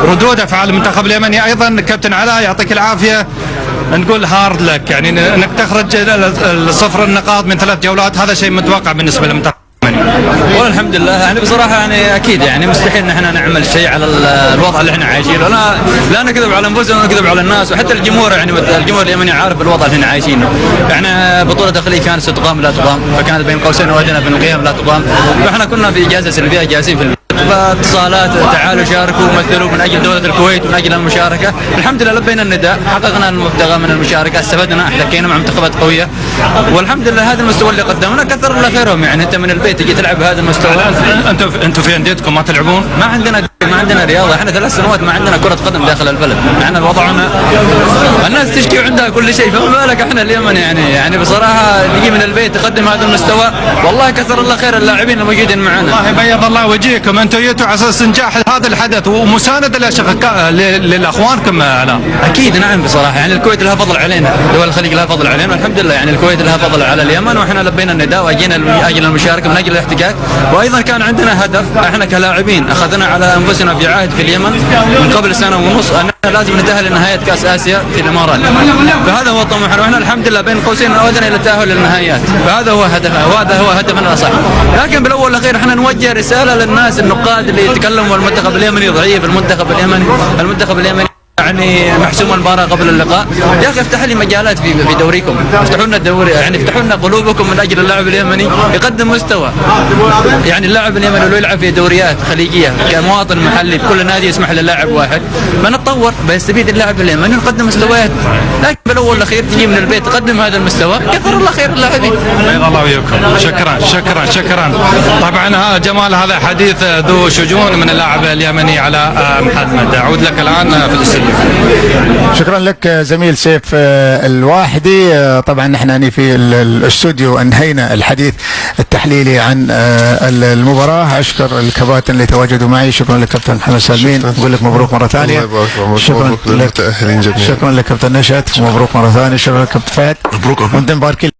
ردود افعال المنتخب اليمني ايضا. كابتن علاء يعطيك العافيه، نقول هارد لك، يعني انك تخرج صفر النقاط من 3 جولات، هذا شيء متوقع بالنسبه للمنتخب اليمني. والله الحمد لله، يعني بصراحه يعني اكيد يعني مستحيل ان احنا نعمل شيء على الوضع اللي احنا عايشينه، لا نكذب على انفسنا ولا نكذب على الناس، وحتى الجمهور يعني الجمهور اليمني عارف الوضع اللي احنا عايشينه. يعني بطوله داخليه كانت ستقام لا تقام، فكانت بين قوسين وادنى بين القيام لا تقام، فاحنا كنا في اجازه سلبيه جالسين في البيت، فاتصالات تعالوا شاركوا ومثلوا من اجل دوله الكويت من اجل المشاركه. الحمد لله لبينا النداء، حققنا المبتغى من المشاركه، استفدنا، احتكينا مع منتخبات قويه، والحمد لله هذا المستوى اللي قدمنا كثر الله خيرهم. يعني انت من البيت تجي تلعب بهذا المستوى. انتم في انديتكم ما تلعبون؟ ما عندنا رياضه، احنا 3 سنوات ما عندنا كره قدم داخل البلد، احنا وضعنا الناس تشكي وعندها كل شيء، فما بالك احنا اليمن. يعني بصراحه تجي من البيت تقدم هذا المستوى، والله كثر الله خير اللاعبين الموجودين معنا. الله بيض الله وجهكم، انتم جيتوا على اساس نجاح هذا الحدث ومسانده لاخوانكم. لا اكيد نعم، بصراحه يعني الكويت لها فضل علينا، دول الخليج لها فضل علينا، والحمد لله يعني الكويت لها فضل على اليمن، واحنا لبينا النداء واجينا من اجل المشاركه من اجل الاحتكاك. وايضا كان عندنا هدف احنا كلاعبين اخذنا على انفسنا في عهد في اليمن من قبل سنه ونص، اننا لازم نتاهل لنهايات كاس اسيا في الامارات، فهذا هو طموحنا، واحنا الحمد لله بين قوسين اودنا الى التاهل للنهايات، فهذا هو هدفنا وهذا هو هدفنا الاصح. لكن بالاول والاخير احنا نوجه رساله للناس النقاد اللي يتكلموا المنتخب اليمني ضعيف، المنتخب اليمني يعني محسوم المباراه قبل اللقاء. يا اخي افتح لي مجالات في دوريكم، افتحوا لنا الدوري، يعني افتحوا لنا قلوبكم من اجل اللاعب اليمني يقدم مستوى. يعني اللاعب اليمني لو يلعب في دوريات خليجيه كمواطن محلي بكل نادي يسمح للاعب واحد، بنتطور، بيستفيد اللاعب اليمني ويقدم مستويات. لكن بالاول والاخير تجي من البيت تقدم هذا المستوى، كثر الله خير اللاعبين. بيض الله وياكم، شكرا. طبعا هذا جمال، هذا حديث ذو شجون من اللاعب اليمني على محمد. اعود لك الان في الاستوديو. شكرا لك زميل سيف الواحدي. طبعا نحن في الاستوديو انهينا الحديث التحليلي عن المباراه. اشكر الكباتن اللي تواجدوا معي، شكرا لك كابتن محمد سالمين، اقول لك مبروك مره ثانيه. شكرا لك، شكرا لك كابتن نشأت، مبروك مره ثانيه. شكرا لك كابتن فهد، مبروك. وانت مباركين.